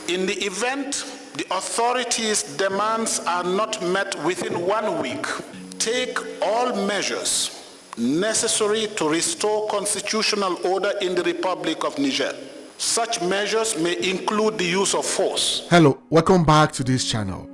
In the event the authorities' demands are not met within 1 week, take all measures necessary to restore constitutional order in the Republic of Niger. Such measures may include the use of force. Hello, welcome back to this channel.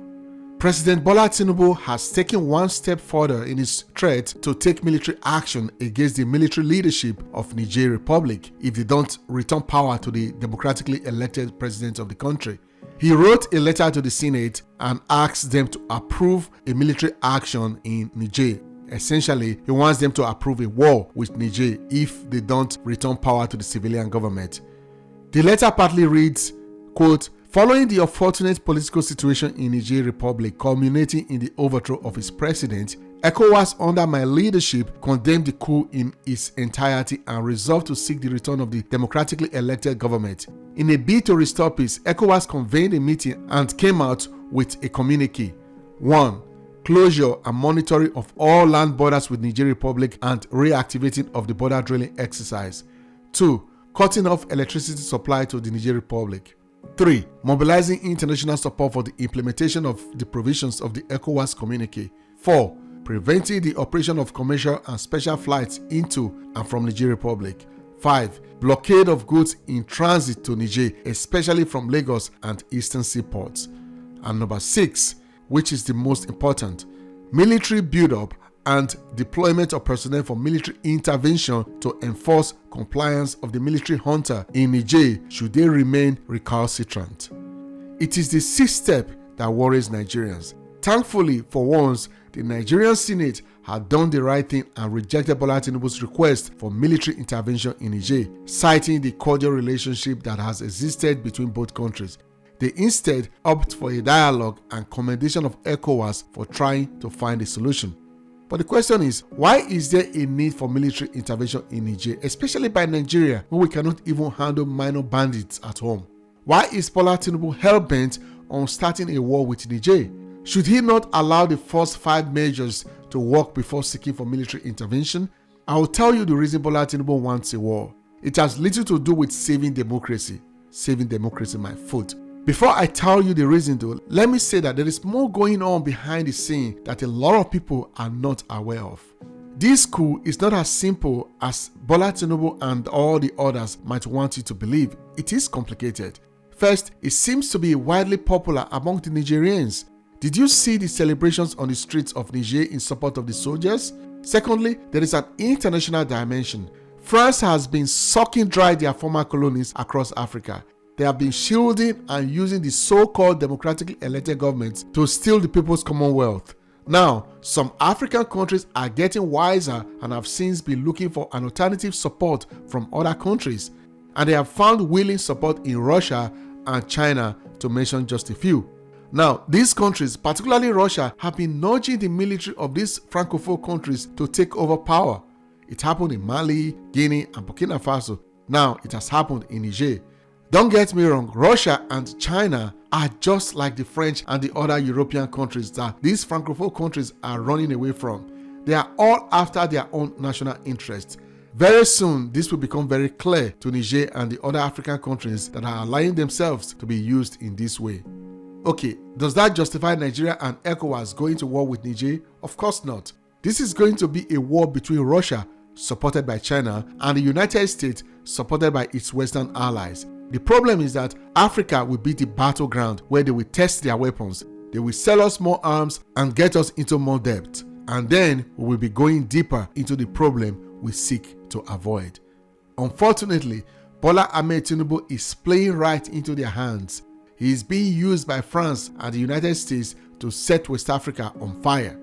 President Bola Tinubu has taken one step further in his threat to take military action against the military leadership of Niger Republic if they don't return power to the democratically elected president of the country. He wrote a letter to the Senate and asked them to approve a military action in Niger. Essentially, he wants them to approve a war with Niger if they don't return power to the civilian government. The letter partly reads, quote, "Following the unfortunate political situation in Niger Republic culminating in the overthrow of its president, ECOWAS under my leadership condemned the coup in its entirety and resolved to seek the return of the democratically elected government. In a bid to restore peace, ECOWAS convened a meeting and came out with a communique. 1. Closure and monitoring of all land borders with Niger Republic and reactivating of the border drilling exercise. 2. Cutting off electricity supply to the Niger Republic. 3. Mobilizing international support for the implementation of the provisions of the ECOWAS communique. 4. Preventing the operation of commercial and special flights into and from Niger Republic. 5. Blockade of goods in transit to Niger, especially from Lagos and eastern seaports. And number 6, which is the most important, military build-up and deployment of personnel for military intervention to enforce compliance of the military junta in Niger should they remain recalcitrant. It is the 6th step that worries Nigerians. Thankfully, for once, the Nigerian Senate had done the right thing and rejected Bola Tinubu's request for military intervention in Niger, citing the cordial relationship that has existed between both countries. They instead opt for a dialogue and commendation of ECOWAS for trying to find a solution. But the question is, why is there a need for military intervention in Niger, especially by Nigeria, when we cannot even handle minor bandits at home? Why is Bola Tinubu hell-bent on starting a war with Niger? Should he not allow the first 5 measures to work before seeking for military intervention? I will tell you the reason Bola Tinubu wants a war. It has little to do with saving democracy. Saving democracy, my foot. Before I tell you the reason though, let me say that there is more going on behind the scene that a lot of people are not aware of. This coup is not as simple as Bola Tinubu and all the others might want you to believe. It is complicated. First, it seems to be widely popular among the Nigerians. Did you see the celebrations on the streets of Niger in support of the soldiers? Secondly, there is an international dimension. France has been sucking dry their former colonies across Africa. They have been shielding and using the so-called democratically elected governments to steal the people's commonwealth. Now, some African countries are getting wiser and have since been looking for an alternative support from other countries. And they have found willing support in Russia and China, to mention just a few. Now, these countries, particularly Russia, have been nudging the military of these Francophone countries to take over power. It happened in Mali, Guinea, and Burkina Faso. Now, it has happened in Niger. Don't get me wrong, Russia and China are just like the French and the other European countries that these Francophone countries are running away from. They are all after their own national interests. Very soon, this will become very clear to Niger and the other African countries that are allowing themselves to be used in this way. Okay, does that justify Nigeria and ECOWAS going to war with Niger? Of course not. This is going to be a war between Russia, supported by China, and the United States, supported by its Western allies. The problem is that Africa will be the battleground where they will test their weapons. They will sell us more arms and get us into more debt. And then we will be going deeper into the problem we seek to avoid. Unfortunately, Bola Ahmed Tinubu is playing right into their hands. He is being used by France and the United States to set West Africa on fire.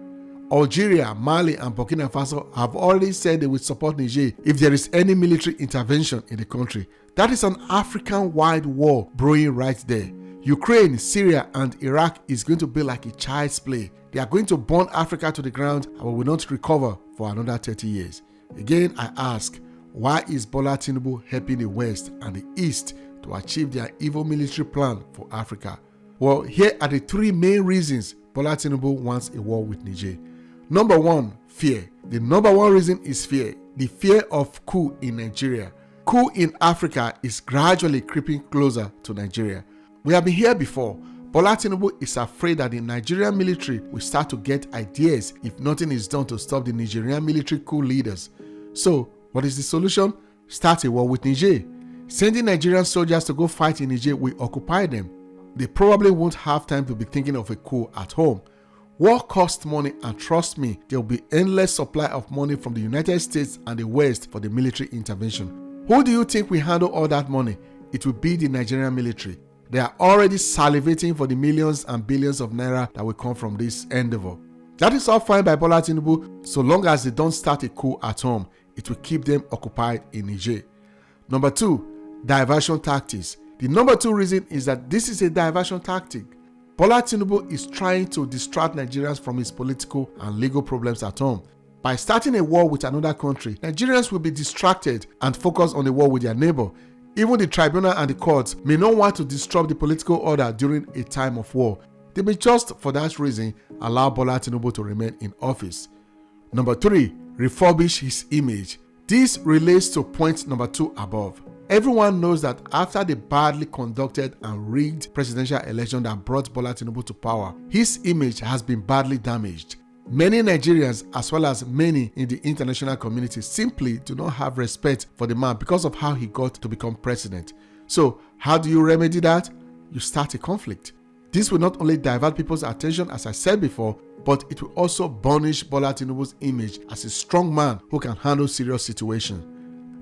Algeria, Mali, and Burkina Faso have already said they will support Niger if there is any military intervention in the country. That is an African-wide war brewing right there. Ukraine, Syria, and Iraq is going to be like a child's play. They are going to burn Africa to the ground and we will not recover for another 30 years. Again, I ask, why is Bola Tinubu helping the West and the East to achieve their evil military plan for Africa? Well, here are the 3 main reasons Bola Tinubu wants a war with Niger. Number 1, fear. The number 1 reason is fear. The fear of coup in Nigeria. Coup in Africa is gradually creeping closer to Nigeria. We have been here before. Bola Tinubu is afraid that the Nigerian military will start to get ideas if nothing is done to stop the Nigerian military coup leaders. So, what is the solution? Start a war with Niger. Sending Nigerian soldiers to go fight in Niger will occupy them. They probably won't have time to be thinking of a coup at home. War costs money, and trust me, there will be endless supply of money from the United States and the West for the military intervention. Who do you think will handle all that money? It will be the Nigerian military. They are already salivating for the millions and billions of naira that will come from this endeavor. That is all fine by Bola Tinubu, so long as they don't start a coup at home. It will keep them occupied in Niger. Number 2, diversion tactics. The number 2 reason is that this is a diversion tactic. Bola Tinubu is trying to distract Nigerians from his political and legal problems at home. By starting a war with another country, Nigerians will be distracted and focus on the war with their neighbor. Even the tribunal and the courts may not want to disrupt the political order during a time of war. They may just, for that reason, allow Bola Tinubu to remain in office. Number 3, refurbish his image. This relates to point number 2 above. Everyone knows that after the badly conducted and rigged presidential election that brought Bola Tinubu to power, his image has been badly damaged. Many Nigerians, as well as many in the international community, simply do not have respect for the man because of how he got to become president. So, how do you remedy that? You start a conflict. This will not only divert people's attention, as I said before, but it will also burnish Bola Tinubu's image as a strong man who can handle serious situations.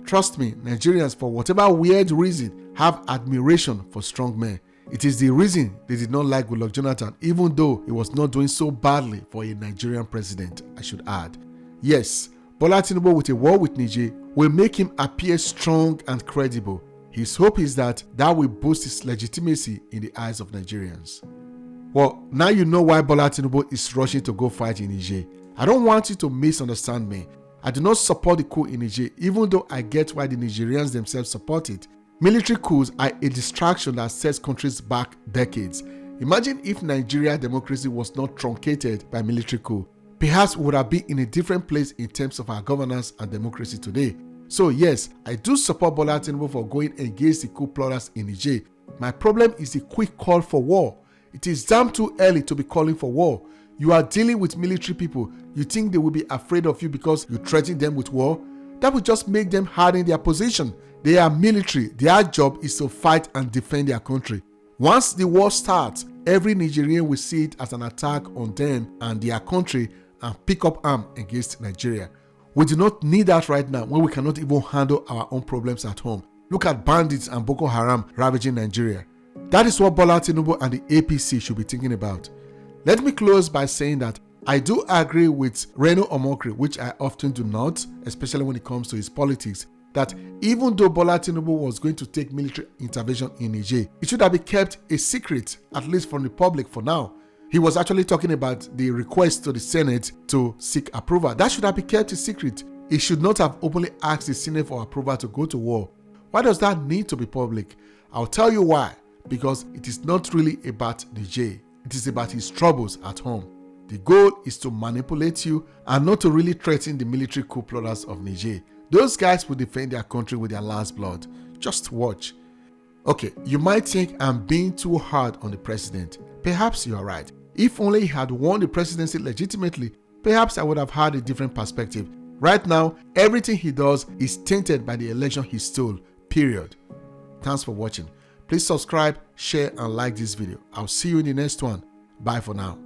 Trust me, Nigerians, for whatever weird reason, have admiration for strong men. It is the reason they did not like Goodluck Jonathan, even though he was not doing so badly for a Nigerian president, I should add. Yes, Bola Tinubu with a war with Niger will make him appear strong and credible. His hope is that will boost his legitimacy in the eyes of Nigerians. Well, now you know why Bola Tinubu is rushing to go fight in Niger. I don't want you to misunderstand me. I do not support the coup in Niger, even though I get why the Nigerians themselves support it. Military coups are a distraction that sets countries back decades. Imagine if Nigeria's democracy was not truncated by military coup. Perhaps we would have been in a different place in terms of our governance and democracy today. So yes, I do support Bola Tinubu for going against the coup plotters in Niger. My problem is the quick call for war. It is damn too early to be calling for war. You are dealing with military people. You think they will be afraid of you because you threaten them with war? That will just make them harden their position. They are military. Their job is to fight and defend their country. Once the war starts, every Nigerian will see it as an attack on them and their country and pick up arms against Nigeria. We do not need that right now when we cannot even handle our own problems at home. Look at bandits and Boko Haram ravaging Nigeria. That is what Bola Tinubu and the APC should be thinking about. Let me close by saying that I do agree with Reno Omokri, which I often do not, especially when it comes to his politics, that even though Bola Tinubu was going to take military intervention in Niger, it should have been kept a secret, at least from the public for now. He was actually talking about the request to the Senate to seek approval. That should have been kept a secret. He should not have openly asked the Senate for approval to go to war. Why does that need to be public? I'll tell you why. Because it is not really about Niger. It is about his troubles at home. The goal is to manipulate you and not to really threaten the military coup plotters of Niger. Those guys will defend their country with their last blood. Just watch. Okay, you might think I'm being too hard on the president. Perhaps you are right. If only he had won the presidency legitimately, perhaps I would have had a different perspective. Right now, everything he does is tainted by the election he stole, period. Thanks for watching. Please subscribe, share and like this video. I'll see you in the next one. Bye for now.